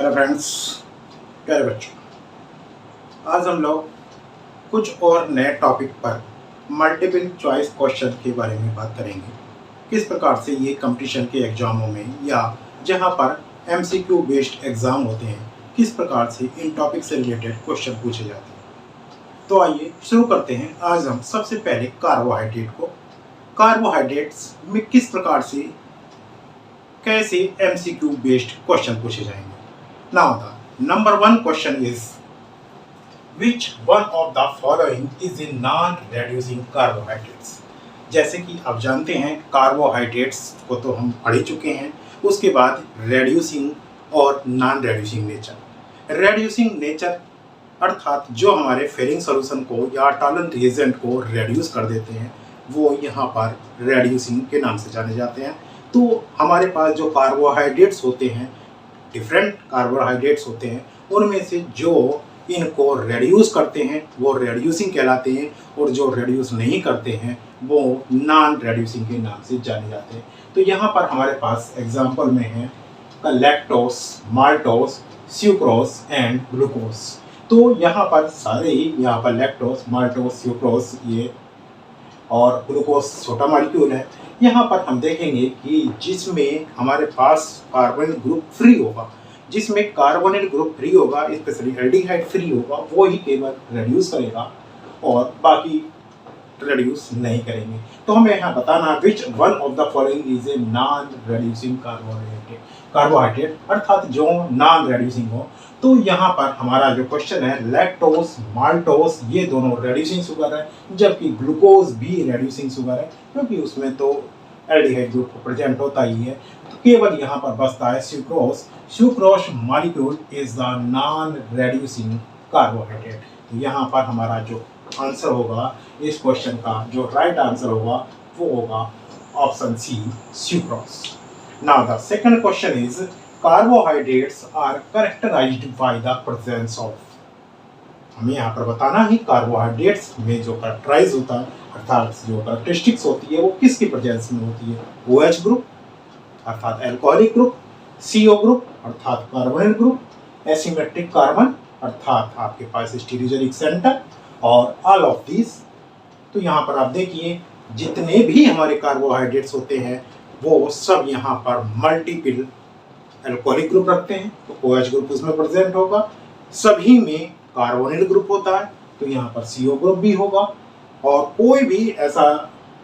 Hello friends, प्यारे बच्चों, आज हम लोग कुछ और नए टॉपिक पर मल्टीपल चॉइस क्वेश्चन के बारे में बात करेंगे। किस प्रकार से ये कंपटीशन के एग्जामों में या जहाँ पर एमसीक्यू बेस्ड एग्ज़ाम होते हैं, किस प्रकार से इन टॉपिक से रिलेटेड क्वेश्चन पूछे जाते हैं। तो आइए शुरू करते हैं। आज हम सबसे पहले कार्बोहाइड्रेट्स में किस प्रकार से कैसे एमसीक्यू बेस्ड क्वेश्चन पूछे जाएंगे। Now the number one question is, which one of the following is a non-reducing carbohydrates? जैसे कि आप जानते हैं कार्बोहाइड्रेट्स को तो हम पढ़ ही चुके हैं। उसके बाद रेड्यूसिंग और non reducing nature. Reducing nature अर्थात जो हमारे फेरिंग सॉल्यूशन को या टॉलरेंट रिएजेंट को रेड्यूस कर देते हैं, वो यहाँ पर रेड्यूसिंग के नाम से जाने जाते हैं। तो हमारे पास जो कार्बोहाइड्रेट्स होते हैं, डिफरेंट कार्बोहाइड्रेट्स होते हैं, उनमें से जो इनको रेड्यूस करते हैं वो रेड्यूसिंग कहलाते हैं, और जो रेड्यूस नहीं करते हैं वो नॉन रेड्यूसिंग के नाम से जाने जाते हैं। तो यहाँ पर हमारे पास एग्जांपल में है lactose, maltose, sucrose and glucose. तो यहाँ पर सारे ही यहाँ पर लैक्टोस, माल्टोस, सुक्रोस ये और ग्लूकोस छोटा मॉलिक्यूल है। यहाँ पर हम देखेंगे कि जिसमें हमारे पास कार्बोनिल ग्रुप फ्री होगा, जिसमें कार्बोनिल ग्रुप फ्री होगा, स्पेशली एल्डिहाइड फ्री होगा, वो ही केवल रेड्यूस करेगा और बाकी रेड्यूस नहीं करेंगे। तो हमें यहाँ बताना which one of the following is a non reducing carbohydrate, अर्थात जो नॉन रेड्यूसिंग हो। तो यहाँ पर हमारा जो क्वेश्चन है, लैक्टोस, माल्टोस ये दोनों रेड्यूसिंग शुगर है, जबकि ग्लूकोज भी रेड्यूसिंग शुगर है, क्योंकि उसमें तो एल्डिहाइड ग्रुप प्रेजेंट होता ही है। तो केवल यहाँ पर बचता है sucrose. Sucrose molecule is the non reducing carbohydrate. तो यहाँ पर हमारा जो आंसर होगा इस क्वेश्चन का, जो राइट आंसर होगा वो होगा option C, sucrose. Now the second question is, carbohydrates are characterized by the presence of। हमें यहाँ पर बताना ही कार्बोहाइड्रेट्स में जो कैरेक्टराइज होता है, अर्थात जो कैरेक्टरिस्टिक्स होती है वो किसकी प्रेजेंस में होती है। OH ग्रुप अर्थात एल्कोहलिक ग्रुप, CO ग्रुप अर्थात कार्बोनिल ग्रुप, एसिमेट्रिक कार्बन अर्थात आपके पास स्टीरियोजेनिक सेंटर, और ऑल ऑफ दिस। तो यहाँ पर आप देखिए जितने भी हमारे कार्बोहाइड्रेट्स होते हैं वो सब यहाँ पर मल्टीपल एल्कोहलिक ग्रुप रखते हैं, तो OH ग्रुप उसमें प्रेजेंट होगा। सभी में कार्बोनिल ग्रुप होता है, तो यहाँ पर CO ग्रुप भी होगा, और कोई भी ऐसा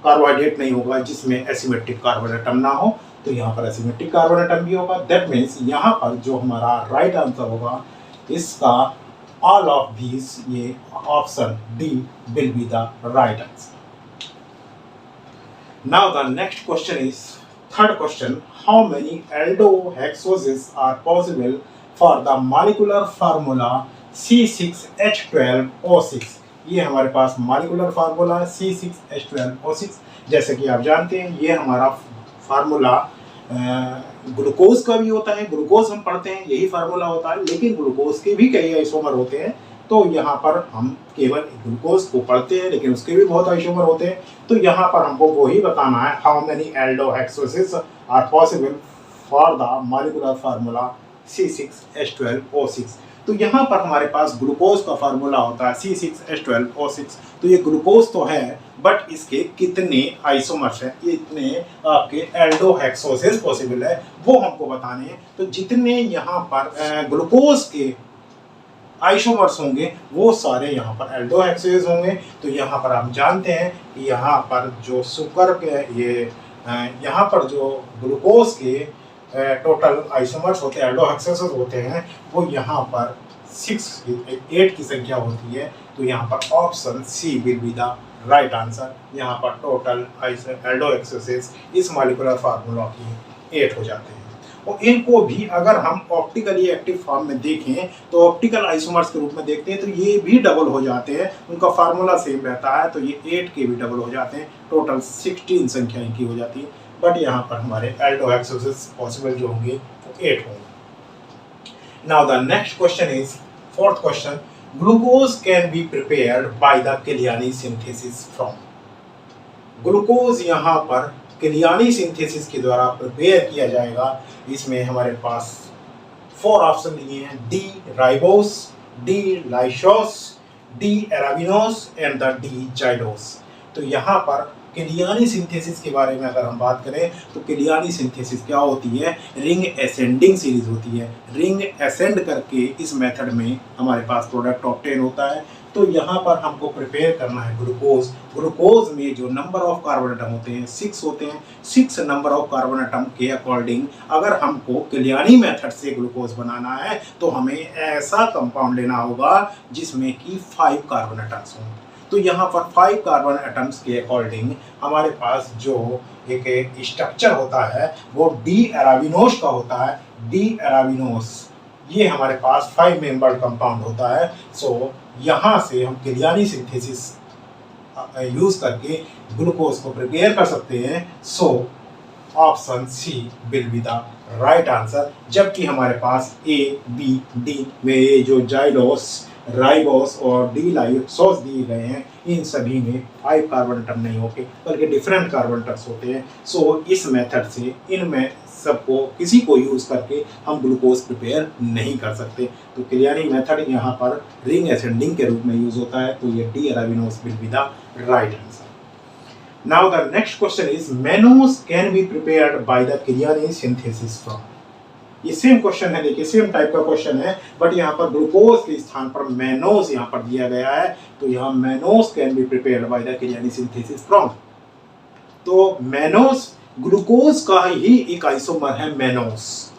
कार्बोहाइड्रेट नहीं होगा जिसमें एसिमेट्रिक कार्बन एटम ना हो, तो यहाँ पर एसिमेट्रिक कार्बन एटम भी होगा। दैट मीन्स यहाँ पर जो हमारा राइट आंसर होगा इसका ऑल ऑफ दीज, ये option D will be the right answer. Now the next question is, third question, how many aldohexoses are possible for the molecular formula C6H12O6? ये हमारे पास molecular formula है C6H12O6। जैसे कि आप जानते हैं ये हमारा फार्मूला ग्लूकोज का भी होता है। ग्लूकोज हम पढ़ते हैं यही फार्मूला होता है, लेकिन ग्लूकोज के भी कई आइसोमर होते हैं। तो यहाँ पर हम केवल ग्लूकोज को पढ़ते हैं, लेकिन उसके भी बहुत आइसोमर होते हैं। तो यहाँ पर हमको वही बताना है, how many aldohexoses are possible for the molecular formula C6H12O6। तो यहाँ पर हमारे पास ग्लूकोज का फार्मूला होता है C6H12O6। तो ये ग्लूकोज तो है, बट इसके कितने आइसोमर्स हैं, इतने आपके एल्डोहेक्सोसेस पॉसिबल है, वो हमको बताने हैं। तो जितने यहाँ पर ग्लूकोज के आइसोमर्स होंगे वो सारे यहाँ पर एल्डोहेक्सेस होंगे। तो यहाँ पर हम जानते हैं कि यहाँ पर जो शुगर के यहाँ पर जो ग्लूकोज के टोटल आइसोमर्स होते हैं, एल्डोहेक्सेस होते हैं, वो यहाँ पर 8 की संख्या होती है। तो यहाँ पर option C will be the right answer. यहाँ पर टोटल एल्डोहेक्सेस इस मॉलिक्यूलर फार्मूला की 8 हो जाते हैं। और इनको भी अगर हम ऑप्टिकली एक्टिव फॉर्म में देखें, तो ऑप्टिकल आइसोमर्स के रूप में देखते हैं, तो ये भी डबल हो जाते हैं। उनका फार्मूला सेम रहता है, तो ये 8 के भी डबल हो जाते हैं। टोटल 16 संख्या इनकी हो जाती है, बट यहाँ पर हमारे एल्डोहेक्सोसेस पॉसिबल जो होंगे वो 8 होंगे। Now the next question is, fourth question, glucose can be prepared by the Kiliani synthesis from. Glucose यहाँ पर किलियानी सिंथेसिस के द्वारा प्रिपेयर किया जाएगा। इसमें हमारे पास फोर ऑप्शन लिए हैं, D ribose, D lyxose, D arabinose and the D xylose. तो यहाँ पर किलियानी सिंथेसिस के बारे में अगर हम बात करें तो किलियानी सिंथेसिस क्या होती है, रिंग असेंडिंग सीरीज होती है। रिंग असेंड करके इस मेथड में हमारे पास प्रोडक्ट ऑब्टेन होता है। तो यहाँ पर हमको प्रिपेयर करना है ग्लूकोज। ग्लूकोज में जो नंबर ऑफ कार्बन एटम होते हैं 6 होते हैं। 6 नंबर ऑफ कार्बन एटम के अकॉर्डिंग अगर हमको किलियानी मेथड से ग्लूकोज बनाना है तो हमें ऐसा कंपाउंड लेना होगा जिसमें कि 5 कार्बन एटम्स हों। तो यहाँ पर 5 कार्बन एटम्स के अकॉर्डिंग हमारे पास जो एक स्ट्रक्चर होता है वो डी एराबिनोस का होता है। डी एराबिनोस ये हमारे पास 5 मेंबर्ड कंपाउंड होता है। सो यहाँ से हम किलियानी सिंथेसिस यूज करके ग्लूकोज को प्रिपेयर कर सकते हैं। So option C will be the right answer. जबकि हमारे पास ए बी डी में जो जाइलोस, राइबोस और डी लाइसोस दिए गए हैं इन सभी में 5 कार्बन एटम नहीं होते बल्कि डिफरेंट कार्बन एटम्स होते हैं। सो इस मेथड से इनमें सबको किसी को यूज करके हम ग्लूकोज प्रिपेयर नहीं कर सकते। तो किलियानी मेथड यहाँ पर रिंग असेंडिंग के रूप में यूज होता है। तो ये D arabinose will be the right answer. Now the next question is mannose can be prepared by the Kiliani synthesis from. ये सेम क्वेश्चन है, देखिए सेम टाइप का क्वेश्चन है, बट यहाँ पर ग्लूकोज के स्थान पर मैनोस यहाँ पर दिया गया है। तो यहाँ mannose can be prepared by the Kiliani synthesis from. तो मैनोस ग्लूकोज का ही एक आइसोमर है मैनोस।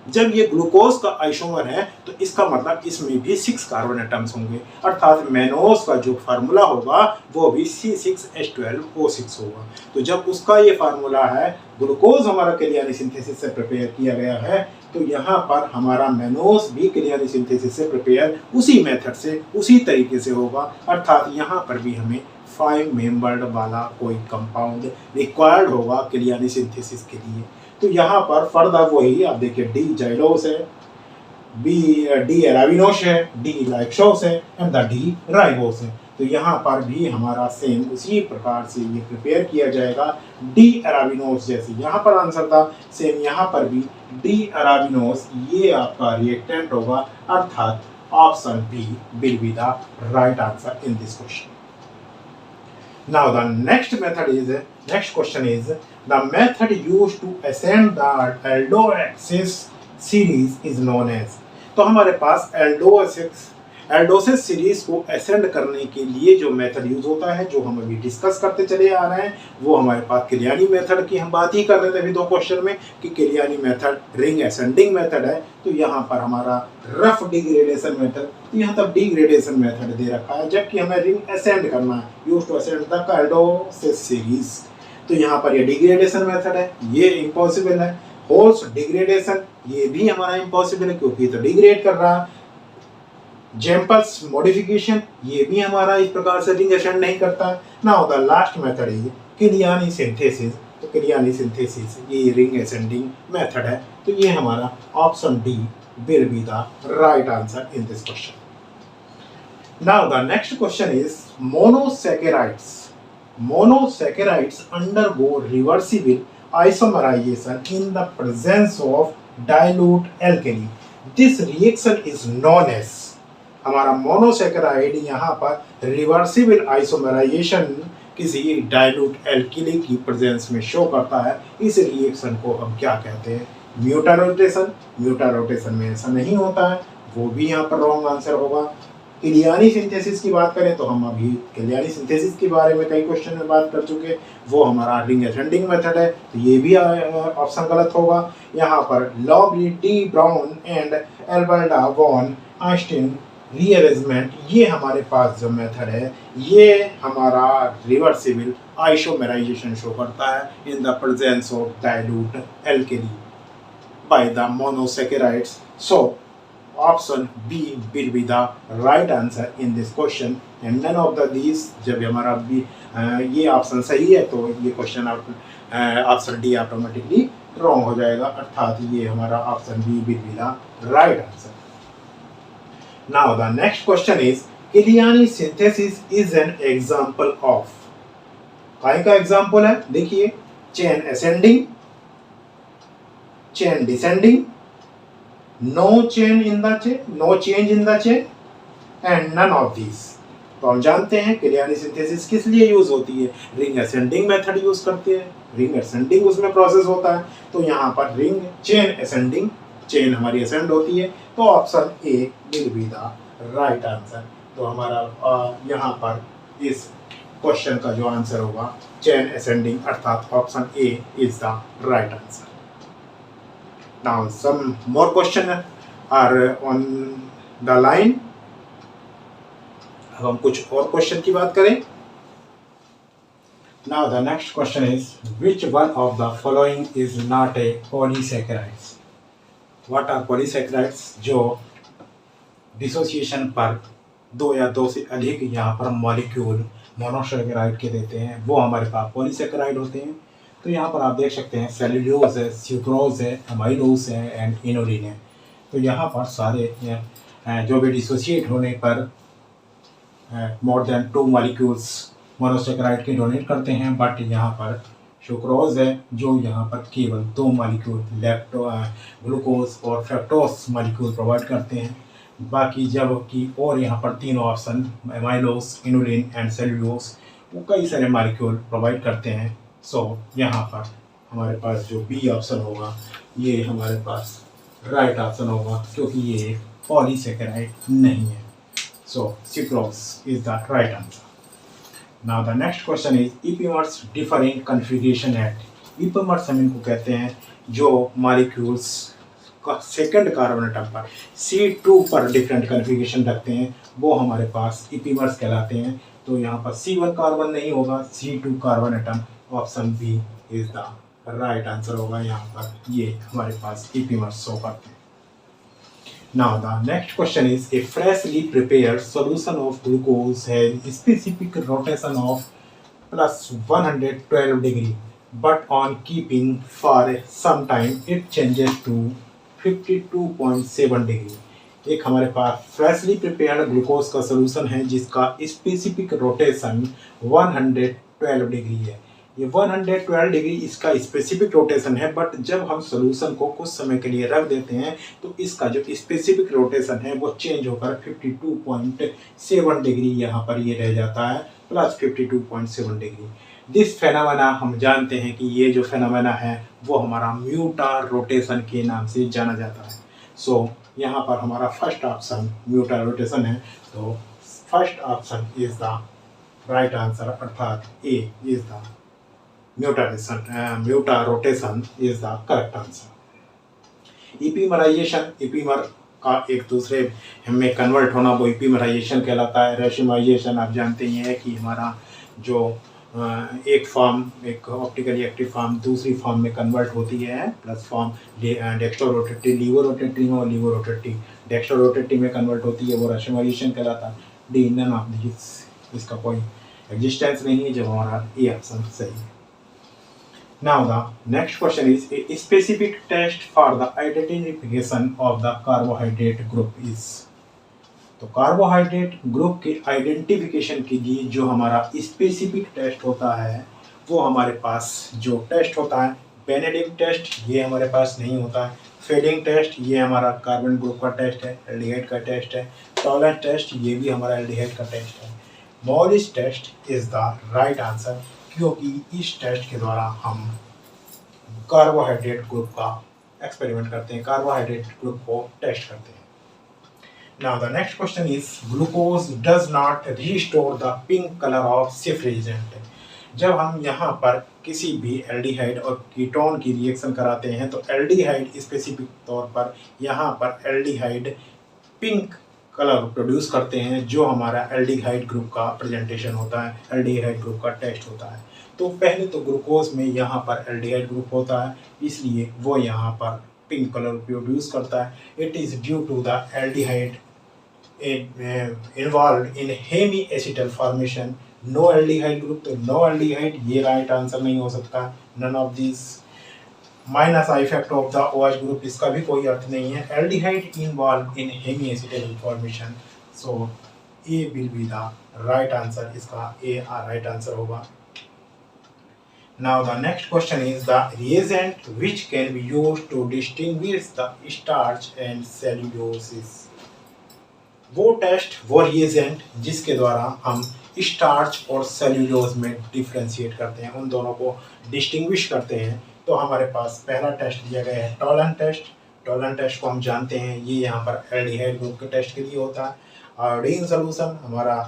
जब ये ग्लूकोज का आइसोमर है तो इसका मतलब इसमें भी 6 कार्बन एटम्स होंगे, अर्थात मैनोस का जो फार्मूला होगा वो भी C6H12O6 होगा। तो जब उसका ये फार्मूला है, ग्लूकोज हमारा किलियानी सिंथेसिस से प्रिपेयर किया गया है, तो यहाँ पर हमारा मैनोस भी किलियानी सिंथेसिस से प्रिपेयर उसी मेथड से उसी तरीके से होगा, अर्थात यहाँ पर भी हमें 5 मेंबर्ड वाला कोई कंपाउंड रिक्वायर्ड होगा किलियानी सिंथेसिस के लिए। तो यहाँ पर फर्दर वही आप देखिए डी जाइलोस है, डी एराबिनोस है, डी लाइसोस है एंड द डी राइबोस है। तो यहाँ पर भी हमारा सेम उसी प्रकार से ये प्रिपेयर किया जाएगा। डी एराबिनोस जैसे यहाँ पर आंसर था, सेम यहाँ पर भी डी एराबिनोस ये आपका रिएक्टेंट होगा, अर्थात option B will be the right answer in this question. Now the next question is the method used to ascend the aldoaxis series is known as। तो हमारे पास एल्डोसिस सीरीज को असेंड करने के लिए जो मेथड यूज होता है, जो हम अभी डिस्कस करते चले आ रहे हैं, वो हमारे पास किलियानी मेथड की हम बात ही कर रहे थे अभी 2 क्वेश्चन में कि किलियानी मेथड रिंग असेंडिंग मेथड है। तो यहाँ पर हमारा रफ डिग्रेडेशन मेथड, तो यहाँ तक डिग्रेडेशन मेथड दे रखा है, जबकि हमें रिंग असेंड करना है, use to ascend the aldoses series. तो यहाँ पर ये डिग्रेडेशन मेथड है, ये इम्पॉसिबल है। होल्स डिग्रेडेशन ये भी हमारा इम्पॉसिबल है क्योंकि तो डिग्रेड कर रहा है। जेम्पल्स मॉडिफिकेशन ये भी हमारा इस प्रकार से रिंग असेंड नहीं करता। Now the last method is Kiliani synthesis. तो किलियानी सिंथेसिस ये रिंग असेंडिंग मेथड है। तो ये हमारा option D will be the right answer in this question. Now the next question is monosaccharides. Monosaccharides undergo reversible isomerization in the presence of dilute alkali. This reaction is known as। हमारा monosaccharide यहाँ पर reversible isomerisation किसी dilute alkali की presence में show करता है। इस reaction को हम क्या कहते हैं? म्यूटारोटेशन। म्यूटारोटेशन में ऐसा नहीं होता है, वो भी यहाँ पर रॉन्ग आंसर होगा। किलियानी सिंथेसिस की बात करें तो हम अभी किलियानी सिंथेसिस के बारे में कई क्वेश्चन में बात कर चुके, वो हमारा रिंग असेंडिंग मेथड है, तो ये भी ऑप्शन गलत होगा। यहाँ पर Lobry de Bruyn and Alberda van Ekenstein rearrangement, ये हमारे पास जो मेथड है ये हमारा रिवर्सिबल आइसोमेराइजेशन शो करता है in the presence of dilute alkali by the monosaccharides. So option B will be the right answer in this question and none of the these. जब हमारा बी ये ऑप्शन सही है तो ये question option D automatically wrong हो जाएगा, अर्थात ये हमारा option B will be the right answer. Now the next question is Kiliani synthesis is an example of. काय का एग्जांपल है? देखिए, chain ascending, chain descending, no change in the chain and none of this. तो हम जानते हैं क्रियानी synthesis किस लिए यूज होती है, रिंग असेंडिंग मेथड यूज करते हैं, रिंग असेंडिंग उसमें प्रोसेस होता है। तो यहाँ पर रिंग चेन असेंडिंग, चेन हमारी असेंड होती है, तो option A will be the right answer. तो हमारा यहाँ पर इस क्वेश्चन का जो आंसर होगा चेन असेंडिंग, अर्थात option A is the right answer. Now some more question are on the line. अब हम कुछ और क्वेश्चन की बात करें। Now the next question is which one of the following is not a polysaccharides? What are polysaccharides? जो dissociation पर दो या दो से अधिक यहाँ पर मॉलिक्यूल मोनोसैकेराइड के देते हैं, वो हमारे पास पॉलीसैकेराइड होते हैं। तो यहाँ पर आप देख सकते हैं सेल्यूलोज है, सुक्रोज है, अमाइलोज है एंड इनोलिन है। तो यहाँ पर सारे जो भी डिसोसिएट होने पर मोर देन 2 मॉलिक्यूल्स मोनोसैकेराइड के डोनेट करते हैं, बट यहाँ पर सुक्रोज है जो यहाँ पर केवल 2 मॉलिक्यूल ग्लूकोज और फ्रक्टोज मॉलिक्यूल प्रोवाइड करते हैं। बाकी जब कि और यहाँ पर 3 option amylose, inulin and cellulose वो कई सारे मॉलिक्यूल प्रोवाइड करते हैं। सो यहाँ पर हमारे पास जो बी ऑप्शन होगा ये हमारे पास राइट ऑप्शन होगा, क्योंकि ये पॉलीसैकेराइड नहीं है। So sucrose is the right answer. Now the next question is epimers differ in configuration at। epimers हम इनको कहते हैं जो मॉलिक्यूल्स का सेकंड कार्बन एटम पर C2 पर डिफरेंट कन्फिगरेशन रखते हैं, वो हमारे पास epimers कहलाते हैं। तो यहाँ पर C1 कार्बन नहीं होगा, C2 carbon atom, option B is the right answer होगा। यहाँ पर ये हमारे पास epimers शो करते हैं। Now the next question is a freshly prepared solution of glucose has specific rotation of plus 112 degree, but on keeping for some time it changes to 52.7 degree। एक हमारे पास freshly prepared glucose का solution है जिसका specific rotation 112 degree है। ये 112 degree इसका specific rotation है, but जब हम सोल्यूशन को कुछ समय के लिए रख देते हैं तो इसका जो स्पेसिफिक रोटेशन है वो चेंज होकर 52.7 डिग्री यहाँ पर ये रह जाता है, प्लस 52.7 डिग्री। दिस फेनोमेना हम जानते हैं कि ये जो फेनोमेना है वो हमारा म्यूटार रोटेशन के नाम से जाना जाता है। सो यहाँ पर हमारा फर्स्ट ऑप्शन म्यूटार रोटेशन है, तो first option is the right answer, अर्थात A is the mutarotation is the correct answer. Epimerization, epimer का एक दूसरे में कन्वर्ट होना वो इपीमराइजेशन कहलाता है। रेशिमाइजेशन आप जानते ही हैं कि हमारा जो एक फॉर्म, एक ऑप्टिकली एक्टिव फॉर्म दूसरी फॉर्म में कन्वर्ट होती है, प्लस फॉर्म डेक्स्ट्रोरोटेटिव, लीवोरोटेटिव और लीवोरोटेटिव डेक्स्ट्रोरोटेटिव में कन्वर्ट होती है, वो रेशिमाइजेशन कहलाता है। डी नन ऑफ दिस, इसका कोई एग्जिस्टेंस नहीं है, जब हमारा ए ऑप्शन सही है। Now the next question is a specific test for the identification of the carbohydrate group is। तो कार्बोहाइड्रेट ग्रुप के आइडेंटिफिकेशन के लिए जो हमारा स्पेसिफिक टेस्ट होता है वो हमारे पास जो टेस्ट होता है बेनेडिक्ट टेस्ट, ये हमारे पास नहीं होता है। फेडिंग टेस्ट ये हमारा कार्बन ग्रुप का टेस्ट है, एल्डिहाइड का टेस्ट है। टॉलरेंस टेस्ट ये भी हमारा एल्डिहाइड का टेस्ट है। Molisch test is the right answer, क्योंकि इस टेस्ट के द्वारा हम कार्बोहाइड्रेट ग्रुप का एक्सपेरिमेंट करते हैं, कार्बोहाइड्रेट ग्रुप को टेस्ट करते हैं। Now the next question is glucose does not restore the pink color of Schiff reagent। जब हम यहाँ पर किसी भी एल्डिहाइड और कीटोन की रिएक्शन कराते हैं तो एल्डिहाइड स्पेसिफिक तौर पर यहाँ पर एल्डिहाइड पिंक कलर प्रोड्यूस करते हैं, जो हमारा एल्डिहाइड ग्रुप का प्रेजेंटेशन होता है, एल्डिहाइड ग्रुप का टेस्ट होता है। तो पहले तो ग्लूकोज में यहाँ पर एल्डिहाइड ग्रुप होता है, इसलिए वो यहाँ पर पिंक कलर प्रोड्यूस करता है। It is due to the aldehyde involve in hemi acetal formation. No aldehyde group, तो नो एल्डिहाइड ये राइट आंसर नहीं हो सकता, none of this. Minus I effect of the OH group, इसका भी कोई अर्थ नहीं है। Aldehyde involve in hemi acetal formation, so A will be the right answer, इसका ए राइट आंसर होगा। Now the next question is the reagent which can be used to distinguish the starch and cellulosis. वो test, वो reagent जिसके द्वारा हम starch और cellulose में differentiate करते हैं, उन दोनों को डिस्टिंग्विश करते हैं। तो हमारे पास पहला टेस्ट दिया गया है टॉलन टेस्ट। टॉलन टेस्ट को हम जानते हैं, ये यहाँ पर एल्डिहाइड ग्रुप के टेस्ट के लिए होता है। आयोडीन सोल्यूशन हमारा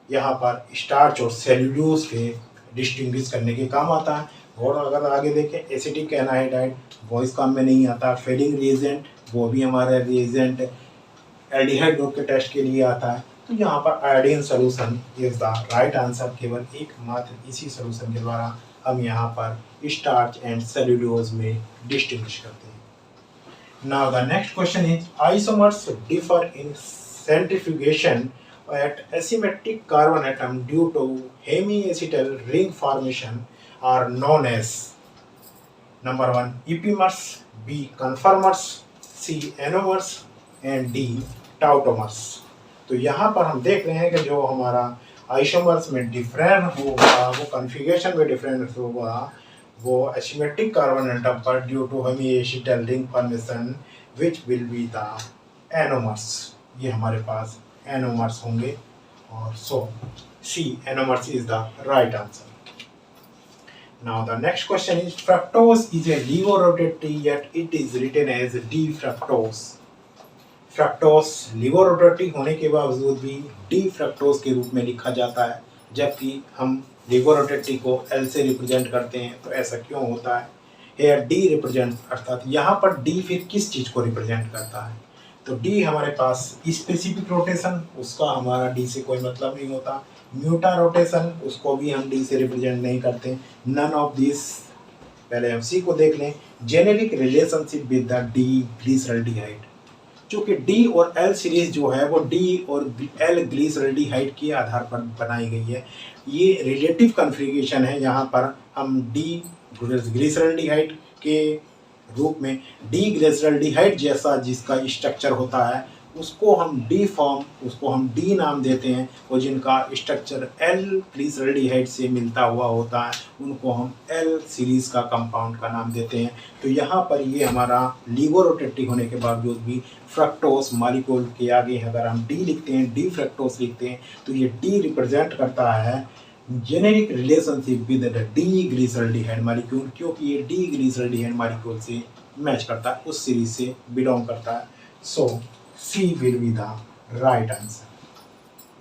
यहाँ पर स्टार्च और सेल्यूलोज के डिस्टिंग्विश करने के काम आता है। और अगर आगे देखें एसिटिक एनहाइड्राइड, वो इस काम में नहीं आता। फेलिंग रिएजेंट, वो भी हमारा रिएजेंट एल्डिहाइड ग्रुप के टेस्ट के लिए आता है। तो यहाँ पर iodine solution is the right answer. केवल एकमात्र इसी सोल्यूशन के द्वारा हम यहाँ पर स्टार्च एंड सेल्यूलोज में डिस्टिंग्विश करते हैं। Now the next question is isomers differ in centrifugation at asymmetric carbon atom due to hemiacetal ring formation are known as number 1 epimers, B conformers, C anomers and D tautomers। तो यहाँ पर हम देख रहे हैं कि जो हमारा आइसोमर्स में डिफरेंट होगा, वो कन्फिगरेशन में डिफरेंट होगा, वो एसिमेट्रिक कार्बन एटम पर due to hemiacetal ring formation which will be the anomers. ये हमारे पास एनोमर्स होंगे और so C anomers is the right answer. Now the next question is fructose is a levorotatory yet it is written as D fructose। Fructose levorotatory होने के बावजूद भी D fructose के रूप में लिखा जाता है, जबकि हम लिवोरोटेटरी को L से रिप्रेजेंट करते हैं। तो ऐसा क्यों होता है? हेयर डी रिप्रेजेंट, अर्थात यहाँ पर डी फिर किस चीज़ को रिप्रेजेंट करता है? तो डी हमारे पास स्पेसिफिक रोटेशन, उसका हमारा डी से कोई मतलब नहीं होता। म्यूटा रोटेशन, उसको भी हम डी से रिप्रेजेंट नहीं करते। नन ऑफ दिस, पहले हम सी को देख लें। Generic relationship with the D glyceraldehyde, चूँकि डी और एल सीरीज जो है वो डी और एल ग्लिसरल्डिहाइड के आधार पर बनाई गई है। ये रिलेटिव कन्फिगरेशन है। यहाँ पर हम डी ग्लिसरल्डिहाइड के रूप में डी ग्लिसरल्डिहाइड जैसा जिसका स्ट्रक्चर होता है उसको हम डी फॉर्म, उसको हम डी नाम देते हैं, और जिनका स्ट्रक्चर एल ग्लिसरल्डिहाइड से मिलता हुआ होता है उनको हम एल सीरीज का कंपाउंड का नाम देते हैं। तो यहाँ पर ये हमारा लिवोरोटेटरी होने के बावजूद भी फ्रक्टोज मॉलिक्यूल के आगे अगर हम डी लिखते हैं, डी फ्रक्टोज लिखते हैं, तो ये डी रिप्रेजेंट करता है generic relationship with the D glyceraldehyde molecule, क्योंकि ये डी ग्लिसरल्डिहाइड मॉलिक्यूल से मैच करता है, उस सीरीज से बिलोंग करता है। So C will be the right answer.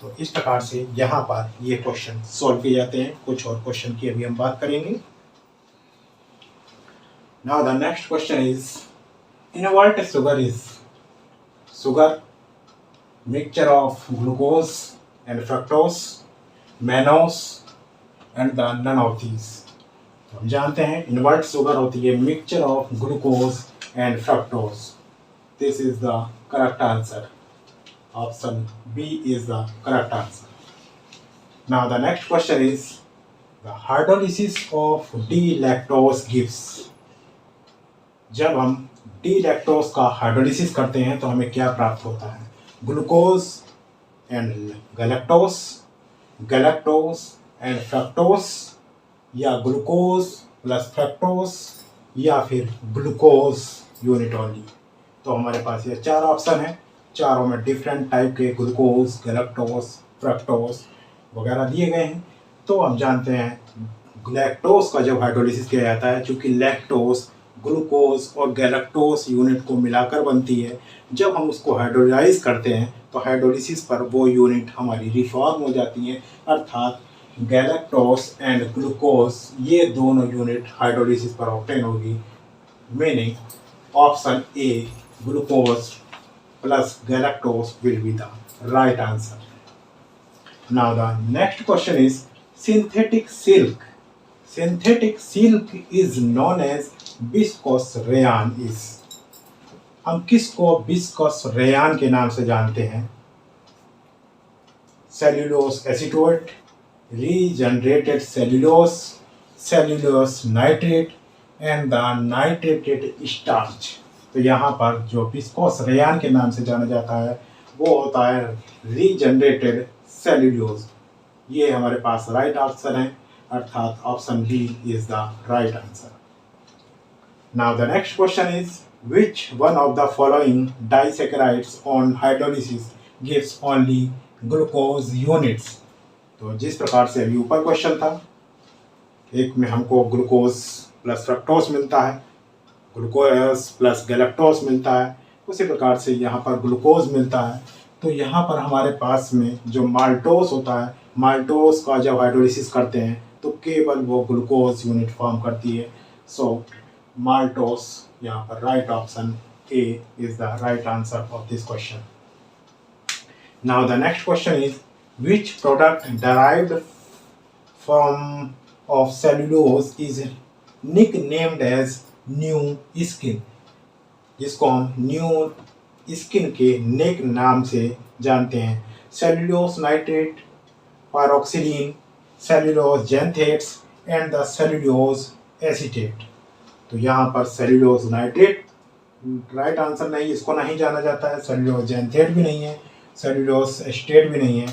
तो इस प्रकार से यहाँ पर ये क्वेश्चन सॉल्व किए जाते हैं। कुछ और क्वेश्चन की अभी हम बात करेंगे। Now the next question is invert sugar is sugar mixture of glucose and fructose, mannose and the none of these. हम जानते हैं इनवर्ट शुगर होती है mixture of glucose and fructose. This is the correct answer. Option B is the correct answer. Now the next question is the hydrolysis of D lactose gives. जब हम D electrons का hydrolysis करते हैं तो हमें क्या प्राप्त होता है? Glucose and galactose, galactose and fructose, या ग्लूकोज प्लस फ्रक्टोज, या फिर ग्लूकोज यूनिट ओनली। तो हमारे पास ये चार ऑप्शन है, चारों में डिफरेंट टाइप के ग्लूकोज, गैलेक्टोज, फ्रक्टोज वगैरह दिए गए हैं। तो हम जानते हैं लैक्टोज का जब हाइड्रोलिसिस किया जाता है, चूँकि लैक्टोज ग्लूकोज और गैलेक्टोज यूनिट को मिलाकर बनती है, जब हम उसको हाइड्रोलाइज करते हैं तो हाइड्रोलिसिस पर वो यूनिट हमारी रिफॉर्म हो जाती है, अर्थात गैलेक्टोज एंड ग्लूकोज ये दोनों यूनिट हाइड्रोलिसिस पर ऑब्टेन होगी। Meaning option A glucose plus galactose will be the right answer. Now the next question is synthetic silk. Synthetic silk is known as viscose rayon is. हम किसको viscose rayon के नाम से जानते हैं? Cellulose acetate, regenerated cellulose, cellulose nitrate and the nitrated starch. तो यहाँ पर जो विस्कोस रेयान के नाम से जाना जाता है वो होता है रीजनरेटेड सेल्यूलोज। ये हमारे पास राइट आंसर है। अर्थात option B is the right answer. Now the next question is which one of the following disaccharides on hydrolysis gives only glucose units। तो जिस प्रकार से अभी ऊपर क्वेश्चन था, एक में हमको ग्लूकोज प्लस फ्रक्टोज मिलता है, ग्लूकोज प्लस गैलेक्टोज मिलता है, उसी प्रकार से यहाँ पर ग्लूकोज मिलता है। तो यहाँ पर हमारे पास में जो माल्टोज होता है, माल्टोज का जब हाइड्रोलिसिस करते हैं तो केवल वो ग्लूकोज यूनिट फॉर्म करती है। सो माल्टोज यहाँ पर right option A is the right answer of this question. Now the next question is which product derived from of cellulose is nicknamed as new skin, जिसको हम न्यू स्किन के नेक नाम से जानते हैं। Cellulose nitrate, pyroxylin, cellulose xanthates and the cellulose acetate. तो यहाँ पर सेल्यूलोज नाइट्रेट राइट आंसर नहीं, इसको नहीं जाना जाता है। सेल्यूलोज जेंथेट भी नहीं है, सेल्यूलोज एसीटेट भी नहीं है।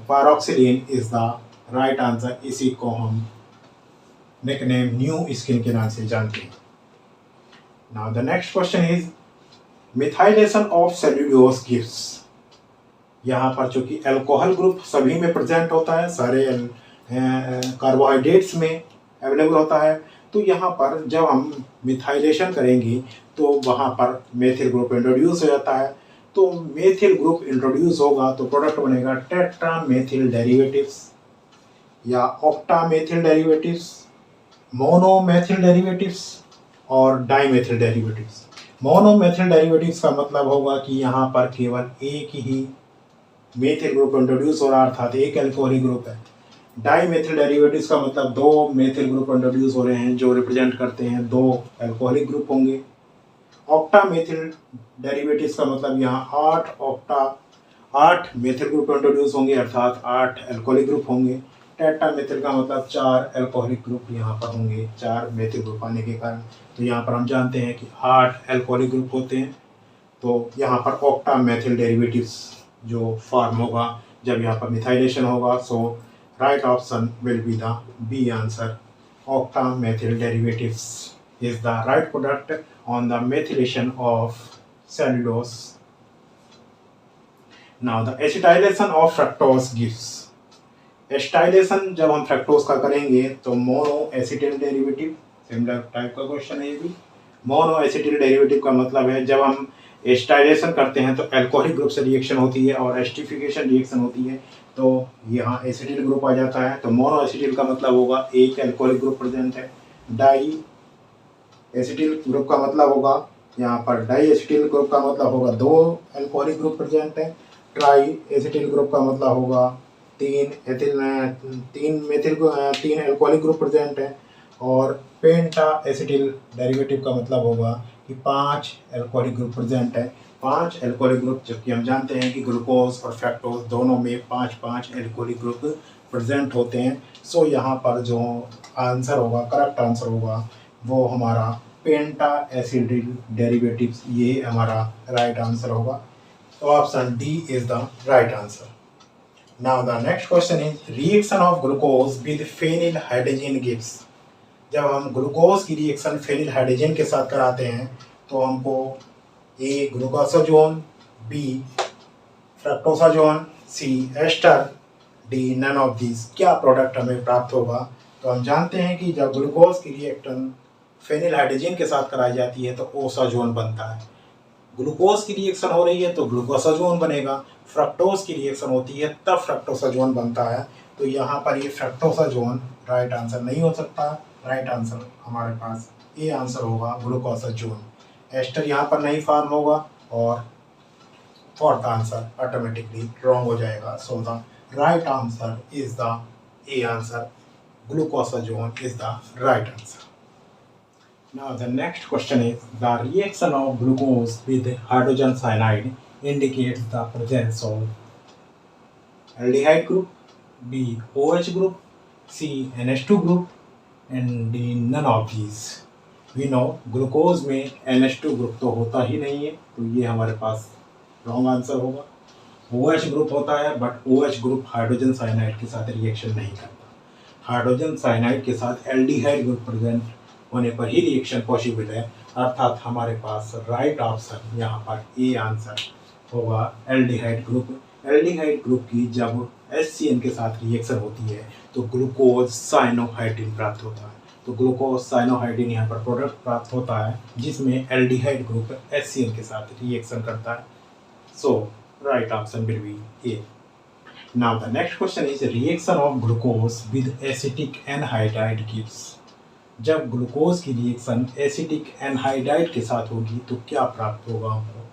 पायरोक्सिलीन इज द राइट आंसर, इसी को हम निकनेम न्यू स्किन के नाम से जानते हैं। Now the next question is methylation of cellulose gives. यहाँ पर चूंकि अल्कोहल ग्रुप सभी में प्रेजेंट होता है, सारे कार्बोहाइड्रेट्स में अवेलेबल होता है, तो यहाँ पर जब हम मिथाइलेशन करेंगे तो वहाँ पर मेथिल ग्रुप इंट्रोड्यूस हो जाता है। तो मेथिल ग्रुप इंट्रोड्यूस होगा तो प्रोडक्ट बनेगा टेट्रा मेथिल डेरिवेटिव्स या ऑक्टा मेथिल डेरिवेटिव्स, मोनोमेथिल डेरिवेटिव्स और डाइमेथिल डेरिवेटिव्स। मोनोमेथिल डेरिवेटिव्स का मतलब होगा कि यहाँ पर केवल एक ही मेथिल ग्रुप इंट्रोड्यूस हो रहा है, अर्थात एक अल्कोहलिक ग्रुप है। डाइमेथिल डेरिवेटिव्स का मतलब दो मेथिल ग्रुप इंट्रोड्यूस हो रहे हैं जो रिप्रेजेंट करते हैं दो अल्कोहलिक ग्रुप होंगे। ऑक्टा मेथिल डेरिवेटिव्स का मतलब यहाँ 8 मेथिल ग्रुप इंट्रोड्यूस होंगे, अर्थात 8 अल्कोहलिक ग्रुप होंगे। टेट्रा मेथिल का मतलब 4 अल्कोहलिक ग्रुप यहाँ पर होंगे, 4 मेथिल ग्रुप आने के कारण। तो यहाँ पर हम जानते हैं कि 8 अल्कोहलिक ग्रुप होते हैं। तो यहाँ पर ऑक्टा मेथिल डेरिवेटिव्स जो फॉर्म होगा जब यहाँ पर मिथाइलेशन होगा, so right option will be the B answer. Octa methyl derivatives is the right product on the methylation of cellulose. Now the acetylation of fructose gives। Acetylation जब हम fructose का करेंगे तो mono acetyl derivative, similar type का question है ये भी। Mono acetyl derivative का मतलब है जब हम एसिटाइलेशन करते हैं तो अल्कोहलिक ग्रुप से रिएक्शन होती है और एस्टिफिकेशन रिएक्शन होती है, तो यहाँ एसिटिल ग्रुप आ जाता है। तो मोनो एसिटिल का मतलब होगा एक अल्कोहलिक ग्रुप प्रेजेंट है। डाई एसिटिल ग्रुप का मतलब होगा यहाँ पर डाई एसिटिल ग्रुप का मतलब होगा दो अल्कोहलिक ग्रुप प्रेजेंट है। ट्राई एसिटिल ग्रुप का मतलब होगा तीन अल्कोहलिक ग्रुप प्रेजेंट है। और पेंटा एसिटिल डेरिवेटिव का मतलब होगा कि 5 अल्कोहलिक ग्रुप प्रेजेंट है। 5 अल्कोहलिक ग्रुप, जबकि हम जानते हैं कि ग्लूकोज और फ्रक्टोज दोनों में 5 अल्कोहलिक ग्रुप प्रेजेंट होते हैं। सो यहाँ पर जो आंसर होगा, करेक्ट आंसर होगा, वो हमारा पेंटा एसिटिल डेरिवेटिव्स, ये हमारा राइट आंसर होगा। तो option D is the right answer. Now the next question is reaction of glucose with phenyl hydrogen gives. जब हम ग्लूकोज की रिएक्शन फेनिल हाइड्रोजन के साथ कराते हैं तो हमको A glucosazone, B fructosazone, C ester, D none of this, क्या प्रोडक्ट हमें प्राप्त होगा। तो हम जानते हैं कि जब ग्लूकोज की रिएक्शन फेनिल हाइड्रोजन के साथ कराई जाती है तो ओसाजोन बनता है। ग्लूकोज की रिएक्शन हो रही है तो ग्लूकोसाजोन बनेगा, फ्रक्टोज की रिएक्शन होती है तब फ्रक्टोसाजोन बनता है। तो यहाँ पर ये फ्रक्टोसाजोन राइट आंसर नहीं हो सकता। राइट आंसर हमारे पास ए आंसर होगा, ग्लूकोसाजोन। एस्टर यहाँ पर नहीं फॉर्म होगा और फोर्थ आंसर ऑटोमेटिकली रॉन्ग हो जाएगा। So the right answer is the A answer, glucosamine is the right answer. Now the next question is the reaction of glucose with hydrogen cyanide indicates the presence of aldehyde group, B OH group, C NH2 group and D none of these. We know glucose में NH2 group तो होता ही नहीं है, तो ये हमारे पास wrong answer होगा। OH group होता है but OH group hydrogen cyanide के साथ रिएक्शन नहीं करता। हाइड्रोजन साइनाइड के साथ एल्डिहाइड ग्रुप प्रेजेंट होने पर ही रिएक्शन पॉसिबल है, अर्थात हमारे पास राइट ऑप्शन यहाँ पर ए आंसर होगा एल्डिहाइड ग्रुप। एल्डिहाइड ग्रुप की जब HCN के साथ रिएक्शन होती है तो ग्लूकोज साइनोहाइड्रिन प्राप्त होता है। तो ग्लूकोज साइनोहाइड्रिन यहाँ पर प्रोडक्ट प्राप्त होता है जिसमें एल्डिहाइड ग्रुप HCN के साथ रिएक्शन करता है। So right option will be A. Now the next question is reaction of glucose with acetic anhydride gives. जब ग्लूकोज की रिएक्शन एसिटिक एनहाइड्राइड के साथ होगी तो क्या प्राप्त होगा हमको?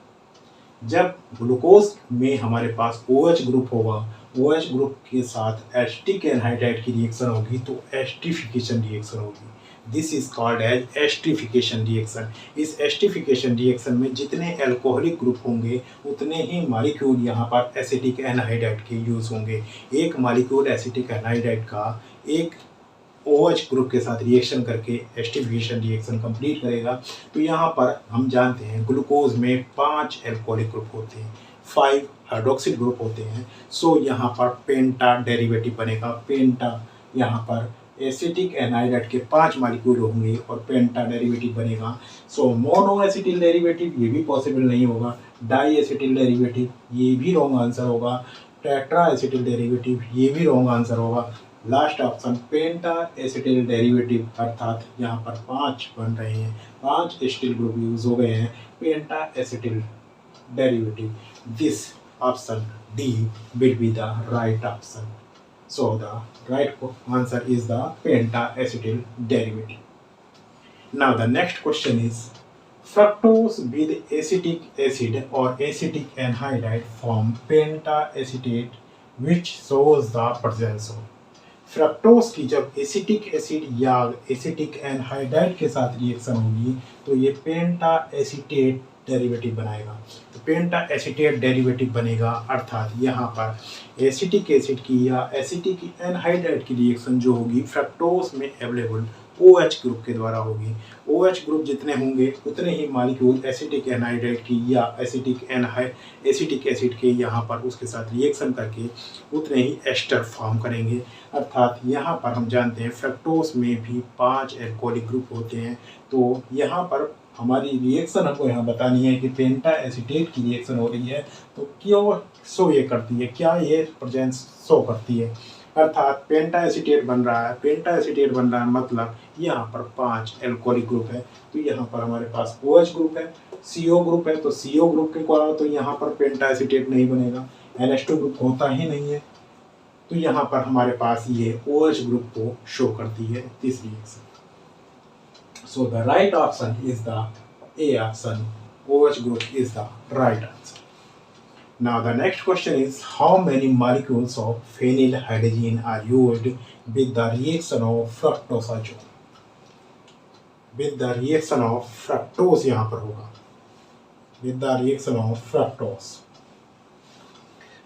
जब ग्लूकोज में हमारे पास OH ग्रुप होगा, OH ग्रुप के साथ एसिटिक एनहाइड्राइड की रिएक्शन होगी तो एस्टरिफिकेशन रिएक्शन होगी। This is called as esterification reaction. इस एस्टरिफिकेशन रिएक्शन में जितने एल्कोहलिक ग्रुप होंगे उतने ही मॉलिक्यूल यहाँ पर एसिटिक एनहाइड्राइड के यूज होंगे। एक मॉलिक्यूल एसिटिक एनहाइड्राइड का एक OH ग्रुप के साथ रिएक्शन करके एस्टरिफिकेशन रिएक्शन कंप्लीट करेगा। तो यहाँ पर हम जानते हैं ग्लूकोज में 5 एल्कोहलिक ग्रुप होते हैं, 5 हाइड्रोक्सिल ग्रुप होते हैं। सो यहाँ पर पेंटा डेरिवेटिव बनेगा। पेंटा यहाँ पर एसिटिक एनहाइड्राइड के 5 मॉलिक्यूल होंगे और पेंटा डेरिवेटिव बनेगा। सो मोनो एसिटिल डेरिवेटिव ये भी पॉसिबल नहीं होगा। डाई एसिटिल डेरिवेटिव ये भी रॉन्ग आंसर होगा। टेट्रा एसिटिल डेरिवेटिव ये भी रॉन्ग आंसर होगा। लास्ट ऑप्शन पेंटा एसिटिल डेरिवेटिव, अर्थात यहाँ पर 5 बन रहे हैं, 5 एसिटिल ग्रुप यूज हो गए हैं। Penta acetyl derivative, this option D will be the right option. So the right answer is the penta-acetyl derivative. Now the next question is fructose with acetic acid or acetic anhydride form penta-acetate which shows the presence of। Fructose की जब acetic acid या acetic anhydride के साथ reaction होगी तो ये पेंटा acetate derivative बनाएगा। तो पेंटा एसिटेट डेरिवेटिव बनेगा, अर्थात यहाँ पर एसिटिक एसिड की या एसिटिक एनहाइड्राइड की रिएक्शन जो होगी फ्रक्टोज में अवेलेबल OH ग्रुप के द्वारा होगी। OH ग्रुप जितने होंगे उतने ही मॉलिक्यूल एसिटिक एनहाइड्राइड की या एसिटिक एसिड के यहाँ पर उसके साथ रिएक्शन करके उतने ही एस्टर फॉर्म करेंगे। अर्थात यहाँ पर हम जानते हैं फ्रक्टोज में भी 5 एल्कोहलिक ग्रुप होते हैं। तो यहाँ पर हमारी रिएक्शन हमको यहाँ बतानी है कि पेंटा एसिटेट की रिएक्शन हो रही है तो क्यों शो ये करती है, क्या ये प्रेजेंस शो करती है। अर्थात पेंटा एसिटेट बन रहा है, पेंटा एसिटेट बन रहा है मतलब यहाँ पर 5 एल्कोहलिक ग्रुप है। तो यहाँ पर हमारे पास OH ग्रुप है, CO ग्रुप है, तो CO ग्रुप के द्वारा तो यहाँ पर पेंटा एसिटेट नहीं बनेगा, NH2 ग्रुप होता ही नहीं है। तो यहाँ पर हमारे पास ये OH ग्रुप को शो करती है this reaction. So the right option is the A option. OH group is the right answer. Now the next question is how many molecules of phenylhydrazine are used with the reaction of fructosazole? With the reaction of fructose यहाँ पर होगा, with the reaction of fructose।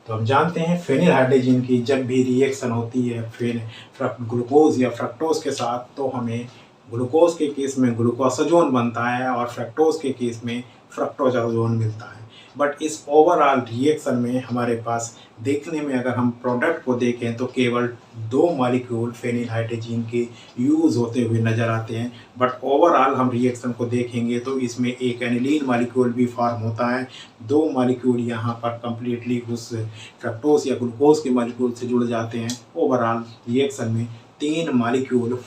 तो हम जानते हैं फेनिलहाइड्रेजिन की जब भी रिएक्शन होती है फिर ग्लूकोज या फ्रक्टोज के साथ तो हमें ग्लूकोज के केस में ग्लूकोसाजोन बनता है और फ्रक्टोज के केस में फ्रक्टोजाजोन मिलता है। बट इस ओवरऑल रिएक्शन में हमारे पास देखने में अगर हम प्रोडक्ट को देखें तो केवल 2 मॉलिक्यूल फेनिलहाइड्रेजिन के यूज़ होते हुए नज़र आते हैं। बट ओवरऑल हम रिएक्शन को देखेंगे तो इसमें एक एनिलीन मॉलिक्यूल भी फॉर्म होता है। 2 मॉलिक्यूल यहाँ पर कम्प्लीटली उस फ्रक्टोज या ग्लूकोज के मॉलिक्यूल से जुड़ जाते हैं। ओवरऑल रिएक्शन में 3 मॉलिक्यूल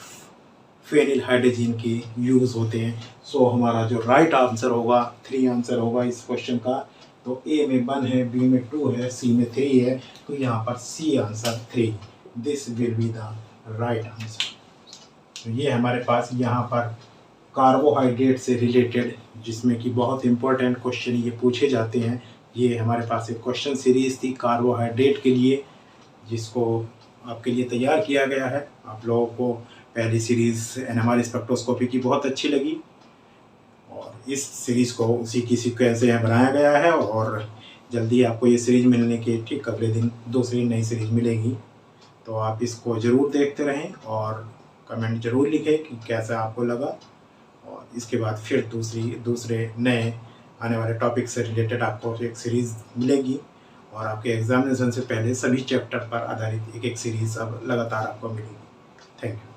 फेनिलहाइड्रेजिन के यूज़ होते हैं। सो हमारा जो राइट आंसर होगा 3 आंसर होगा इस क्वेश्चन का। तो ए में 1 है, बी में 2 है, सी में 3 है, तो यहाँ पर C answer 3, this will be the right answer. तो ये हमारे पास यहाँ पर कार्बोहाइड्रेट से रिलेटेड जिसमें कि बहुत इंपॉर्टेंट क्वेश्चन ये पूछे जाते हैं। ये हमारे पास एक क्वेश्चन सीरीज़ थी कार्बोहाइड्रेट के लिए जिसको आपके लिए तैयार किया गया है। आप लोगों को पहली सीरीज़ NMR स्पेक्ट्रोस्कोपी की बहुत अच्छी लगी और इस सीरीज़ को उसी की सीक्वेंस से बनाया गया है और जल्दी आपको ये सीरीज़ मिलने के ठीक अगले दिन दूसरी नई सीरीज़ मिलेगी। तो आप इसको ज़रूर देखते रहें और कमेंट ज़रूर लिखें कि कैसा आपको लगा और इसके बाद फिर दूसरे नए आने वाले टॉपिक से रिलेटेड आपको एक सीरीज़ मिलेगी और आपके एग्जामिनेशन से पहले सभी चैप्टर पर आधारित एक सीरीज़ अब लगातार आपको मिलेगी। Thank you.